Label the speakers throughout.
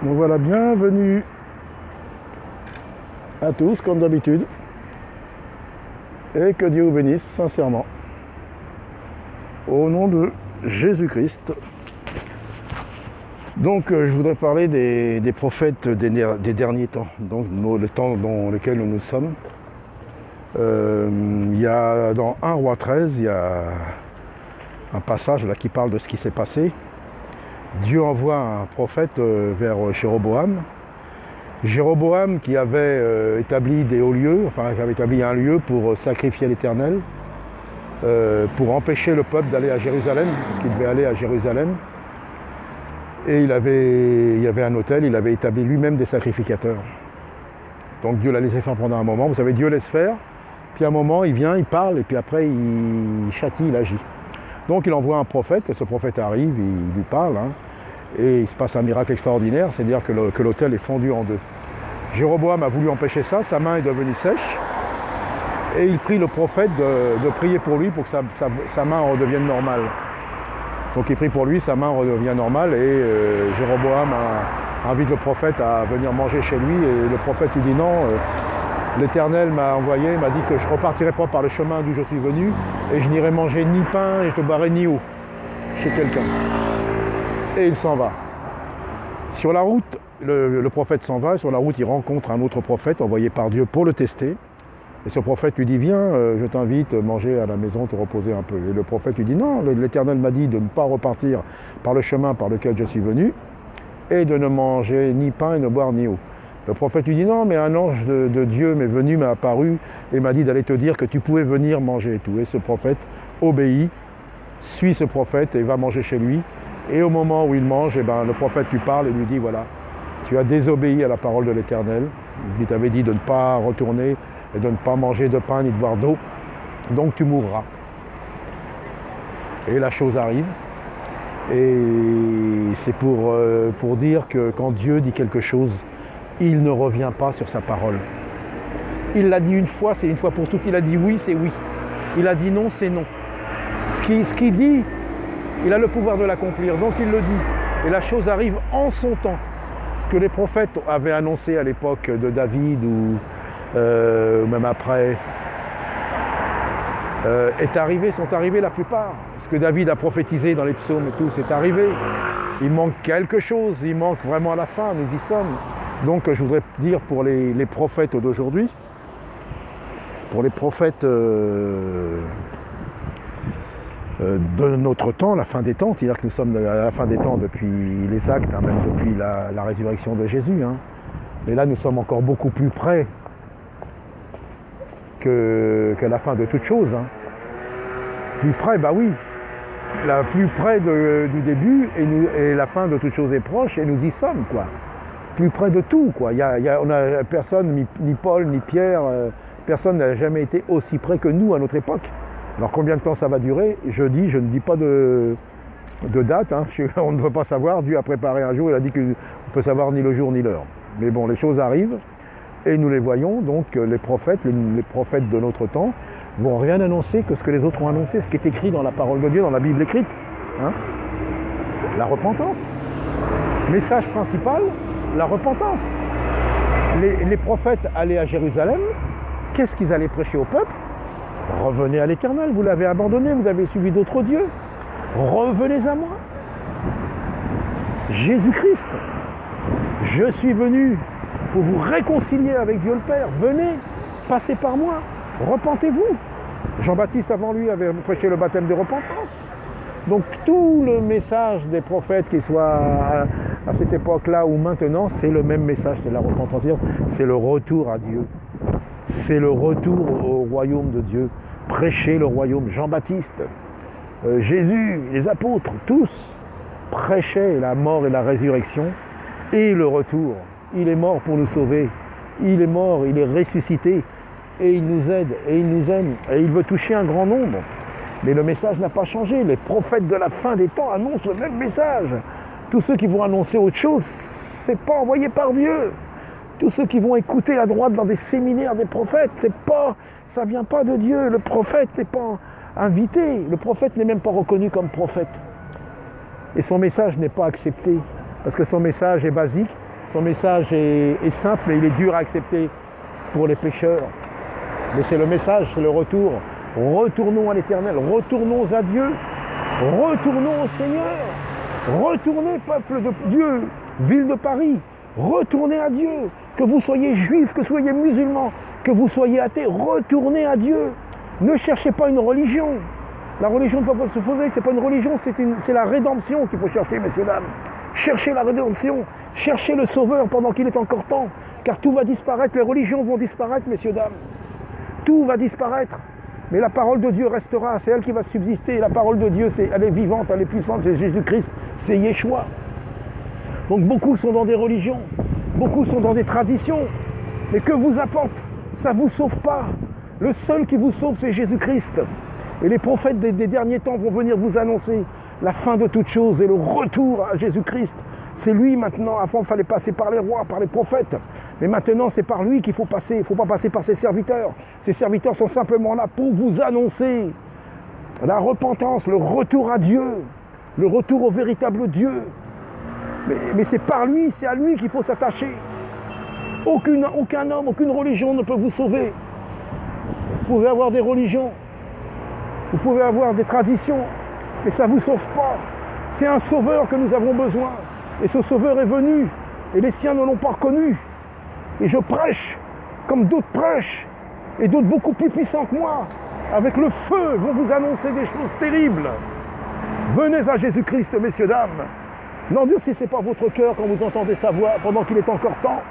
Speaker 1: Donc voilà, bienvenue à tous, comme d'habitude. Et que Dieu vous bénisse sincèrement. Au nom de Jésus-Christ. Donc je voudrais parler des prophètes des derniers temps, donc le temps dans lequel nous sommes. Il y a dans 1 Roi 13, il y a un passage là qui parle de ce qui s'est passé. Dieu envoie un prophète vers Jéroboam. Jéroboam qui avait établi des hauts lieux, enfin qui avait établi un lieu pour sacrifier l'Éternel, pour empêcher le peuple d'aller à Jérusalem, qu'il devait aller à Jérusalem. Et il y avait un autel, il avait établi lui-même des sacrificateurs. Donc Dieu l'a laissé faire pendant un moment. Vous savez, Dieu laisse faire, puis à un moment il vient, il parle, et puis après il châtie, il agit. Donc il envoie un prophète, et ce prophète arrive, il lui parle, et il se passe un miracle extraordinaire, c'est-à-dire que l'autel est fendu en deux. Jéroboam a voulu empêcher ça, sa main est devenue sèche, et il prie le prophète de prier pour lui pour que sa main redevienne normale. Donc il prie pour lui, sa main redevient normale, et Jéroboam invite le prophète à venir manger chez lui, et le prophète lui dit non, l'Éternel m'a envoyé, m'a dit que je ne repartirai pas par le chemin d'où je suis venu, et je n'irai manger ni pain, et je ne boirai ni eau chez quelqu'un. Et il s'en va. Sur la route, le prophète s'en va, et sur la route il rencontre un autre prophète envoyé par Dieu pour le tester. Et ce prophète lui dit, viens, je t'invite à manger à la maison, te reposer un peu. Et le prophète lui dit, non, l'Éternel m'a dit de ne pas repartir par le chemin par lequel je suis venu, et de ne manger ni pain et ne boire ni eau. Le prophète lui dit, non, mais un ange de Dieu m'est venu, m'a apparu, et m'a dit d'aller te dire que tu pouvais venir manger et tout. Et ce prophète obéit, suit ce prophète et va manger chez lui. Et au moment où il mange, le prophète lui parle et lui dit, voilà, tu as désobéi à la parole de l'Éternel. Il t'avait dit de ne pas retourner et de ne pas manger de pain ni de boire d'eau, donc tu mourras. Et la chose arrive. Et c'est pour dire que quand Dieu dit quelque chose, il ne revient pas sur sa parole. Il l'a dit une fois, c'est une fois pour toutes. Il a dit oui, c'est oui. Il a dit non, c'est non. Ce qu'il dit, il a le pouvoir de l'accomplir, donc il le dit. Et la chose arrive en son temps. Ce que les prophètes avaient annoncé à l'époque de David ou même après, sont arrivés la plupart. Ce que David a prophétisé dans les psaumes et tout, c'est arrivé. Il manque quelque chose, il manque vraiment à la fin, nous y sommes. Donc je voudrais dire pour les prophètes d'aujourd'hui, pour les prophètes de notre temps, la fin des temps, c'est-à-dire que nous sommes à la fin des temps depuis les actes, même depuis la résurrection de Jésus. Mais là nous sommes encore beaucoup plus près que la fin de toute chose. Plus près, bah oui, plus près du début et la fin de toute chose est proche et nous y sommes, quoi. Plus près de tout, quoi. On a personne, ni Paul, ni Pierre, personne n'a jamais été aussi près que nous à notre époque. Alors combien de temps ça va durer? Je ne dis pas de date, on ne peut pas savoir, Dieu a préparé un jour, il a dit qu'on ne peut savoir ni le jour ni l'heure. Mais bon, les choses arrivent. Et nous les voyons, donc les prophètes de notre temps vont rien annoncer que ce que les autres ont annoncé, ce qui est écrit dans la parole de Dieu, dans la Bible écrite. La repentance. Message principal, la repentance. Les prophètes allaient à Jérusalem, qu'est-ce qu'ils allaient prêcher au peuple? Revenez à l'Éternel, vous l'avez abandonné, vous avez suivi d'autres dieux. Revenez à moi. Jésus-Christ, je suis venu pour vous réconcilier avec Dieu le Père. Venez, passez par moi, repentez-vous. Jean-Baptiste avant lui avait prêché le baptême de repentance. Donc tout le message des prophètes, qu'ils soient à cette époque-là ou maintenant, c'est le même message, c'est la repentance. C'est le retour à Dieu. C'est le retour au royaume de Dieu. Prêcher le royaume. Jean-Baptiste, Jésus, les apôtres, tous prêchaient la mort et la résurrection et le retour. Il est mort pour nous sauver, il est mort, il est ressuscité, et il nous aide, et il nous aime, et il veut toucher un grand nombre. Mais le message n'a pas changé, les prophètes de la fin des temps annoncent le même message. Tous ceux qui vont annoncer autre chose, ce n'est pas envoyé par Dieu. Tous ceux qui vont écouter à droite dans des séminaires des prophètes, ça ne vient pas de Dieu. Le prophète n'est pas invité, le prophète n'est même pas reconnu comme prophète. Et son message n'est pas accepté, parce que son message est basique, Son message est simple et il est dur à accepter pour les pécheurs. Mais c'est le message, c'est le retour. Retournons à l'Éternel, retournons à Dieu, retournons au Seigneur, retournez peuple de Dieu, ville de Paris, retournez à Dieu, que vous soyez juifs, que vous soyez musulmans, que vous soyez athées, retournez à Dieu. Ne cherchez pas une religion. La religion ne peut pas se poser, c'est pas une religion, c'est la rédemption qu'il faut chercher, messieurs, dames. Cherchez la rédemption, cherchez le Sauveur pendant qu'il est encore temps, car tout va disparaître, les religions vont disparaître, messieurs, dames. Tout va disparaître. Mais la parole de Dieu restera, c'est elle qui va subsister. La parole de Dieu, elle est vivante, elle est puissante, c'est Jésus-Christ, c'est Yeshua. Donc beaucoup sont dans des religions, beaucoup sont dans des traditions. Mais que vous apporte, ça ne vous sauve pas. Le seul qui vous sauve, c'est Jésus-Christ. Et les prophètes des derniers temps vont venir vous annoncer la fin de toutes choses et le retour à Jésus-Christ. C'est lui maintenant, avant il fallait passer par les rois, par les prophètes. Mais maintenant c'est par lui qu'il faut passer, il ne faut pas passer par ses serviteurs. Ses serviteurs sont simplement là pour vous annoncer la repentance, le retour à Dieu, le retour au véritable Dieu. Mais c'est par lui, c'est à lui qu'il faut s'attacher. Aucun homme, aucune religion ne peut vous sauver. Vous pouvez avoir des religions, vous pouvez avoir des traditions, mais ça ne vous sauve pas. C'est un sauveur que nous avons besoin. Et ce sauveur est venu, et les siens ne l'ont pas reconnu. Et je prêche, comme d'autres prêchent, et d'autres beaucoup plus puissants que moi, avec le feu, vont vous annoncer des choses terribles. Venez à Jésus-Christ, messieurs, dames. N'endurcissez pas votre cœur quand vous entendez sa voix, pendant qu'il est encore temps.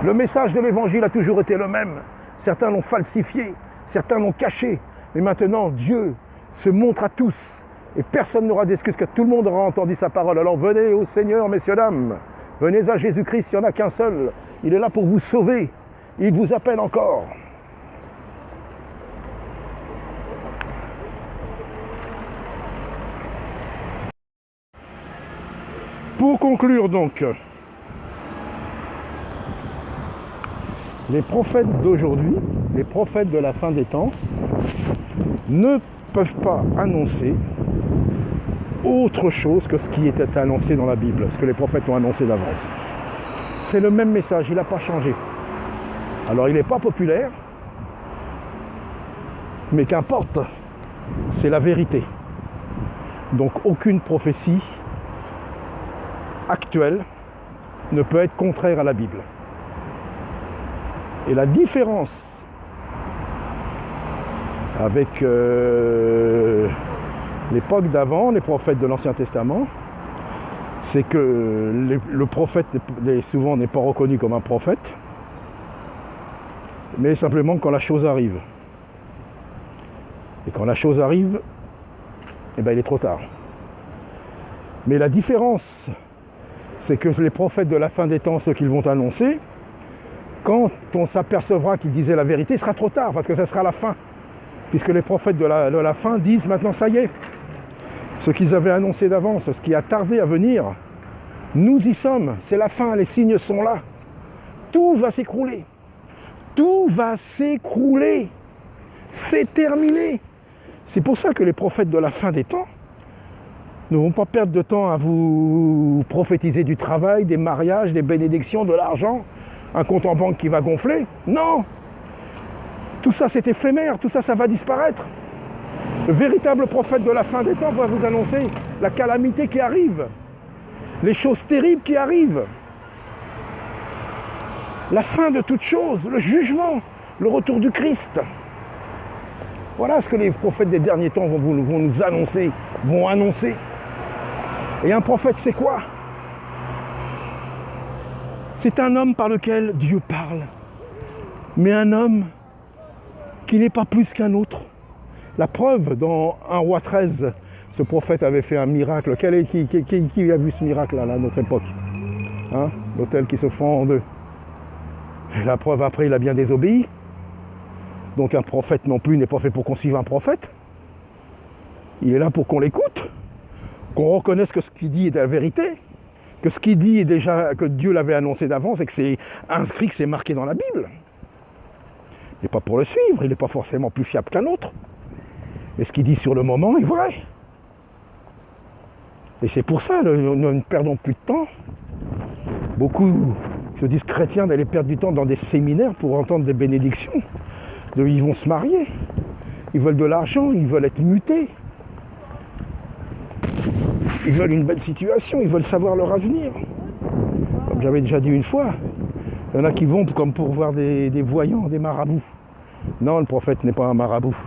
Speaker 1: Le message de l'Évangile a toujours été le même. Certains l'ont falsifié, certains l'ont caché. Mais maintenant, Dieu se montre à tous. Et personne n'aura d'excuse, car tout le monde aura entendu sa parole. Alors venez au Seigneur, messieurs, dames. Venez à Jésus-Christ, il n'y en a qu'un seul. Il est là pour vous sauver. Il vous appelle encore. Pour conclure donc, les prophètes d'aujourd'hui, les prophètes de la fin des temps, ne peuvent pas annoncer autre chose que ce qui était annoncé dans la Bible, ce que les prophètes ont annoncé d'avance. C'est le même message, il n'a pas changé. Alors il n'est pas populaire, mais qu'importe, c'est la vérité. Donc aucune prophétie actuelle ne peut être contraire à la Bible. Et la différence avec l'époque d'avant, les prophètes de l'Ancien Testament, c'est que le prophète souvent n'est pas reconnu comme un prophète, mais simplement quand la chose arrive. Et quand la chose arrive, eh ben, il est trop tard. Mais la différence, c'est que les prophètes de la fin des temps, ceux qu'ils vont annoncer, quand on s'apercevra qu'ils disaient la vérité, il sera trop tard, parce que ça sera la fin. Puisque les prophètes de la fin disent maintenant ça y est, ce qu'ils avaient annoncé d'avance, ce qui a tardé à venir, nous y sommes, c'est la fin, les signes sont là. Tout va s'écrouler. Tout va s'écrouler. C'est terminé. C'est pour ça que les prophètes de la fin des temps ne vont pas perdre de temps à vous prophétiser du travail, des mariages, des bénédictions, de l'argent, un compte en banque qui va gonfler. Non! Tout ça, c'est éphémère, tout ça, ça va disparaître. Le véritable prophète de la fin des temps va vous annoncer la calamité qui arrive, les choses terribles qui arrivent, la fin de toutes choses, le jugement, le retour du Christ. Voilà ce que les prophètes des derniers temps vont nous annoncer, vont annoncer. Et un prophète, c'est quoi? C'est un homme par lequel Dieu parle, mais un homme qui n'est pas plus qu'un autre. La preuve, dans 1 Roi 13, ce prophète avait fait un miracle. Qui a vu ce miracle-là, à notre époque, hein? L'autel qui se fend en deux. Et la preuve, après, il a bien désobéi. Donc un prophète non plus n'est pas fait pour qu'on suive un prophète. Il est là pour qu'on l'écoute, qu'on reconnaisse que ce qu'il dit est la vérité, que ce qu'il dit est déjà, que Dieu l'avait annoncé d'avance et que c'est inscrit, que c'est marqué dans la Bible. Il n'est pas pour le suivre, il n'est pas forcément plus fiable qu'un autre. Mais ce qu'il dit sur le moment est vrai. Et c'est pour ça, nous ne perdons plus de temps. Beaucoup se disent chrétiens d'aller perdre du temps dans des séminaires pour entendre des bénédictions. Ils vont se marier. Ils veulent de l'argent, ils veulent être mutés. Ils veulent une belle situation, ils veulent savoir leur avenir. Comme j'avais déjà dit une fois, il y en a qui vont comme pour voir des voyants, des marabouts. Non, le prophète n'est pas un marabout.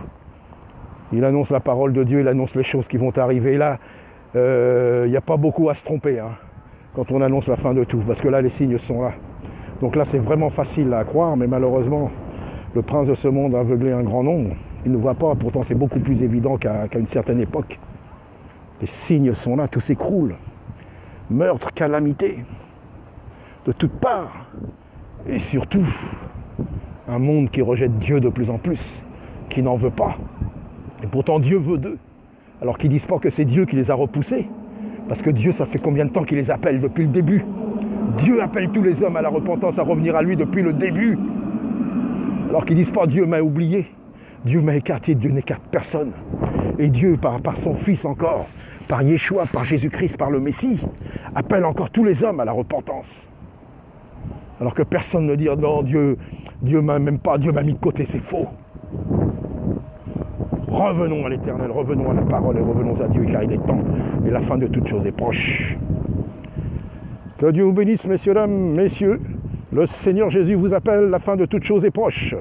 Speaker 1: Il annonce la parole de Dieu, il annonce les choses qui vont arriver. Là, il n'y a pas beaucoup à se tromper quand on annonce la fin de tout, parce que là, les signes sont là. Donc là, c'est vraiment facile à croire, mais malheureusement, le prince de ce monde a aveuglé un grand nombre. Il ne voit pas, pourtant c'est beaucoup plus évident qu'à une certaine époque. Les signes sont là, tout s'écroule. Meurtre, calamité, de toutes parts. Et surtout, un monde qui rejette Dieu de plus en plus, qui n'en veut pas. Et pourtant Dieu veut d'eux. Alors qu'ils ne disent pas que c'est Dieu qui les a repoussés. Parce que Dieu, ça fait combien de temps qu'il les appelle depuis le début? Dieu appelle tous les hommes à la repentance, à revenir à lui depuis le début. Alors qu'ils ne disent pas Dieu m'a oublié. Dieu m'a écarté, Dieu n'écarte personne. Et Dieu, par son Fils encore, par Yeshua, par Jésus-Christ, par le Messie, appelle encore tous les hommes à la repentance. Alors que personne ne dit non, Dieu m'a même pas, Dieu m'a mis de côté, c'est faux. Revenons à l'Éternel, revenons à la parole et revenons à Dieu, car il est temps et la fin de toutes choses est proche. Que Dieu vous bénisse, messieurs, dames, messieurs. Le Seigneur Jésus vous appelle, la fin de toutes choses est proche.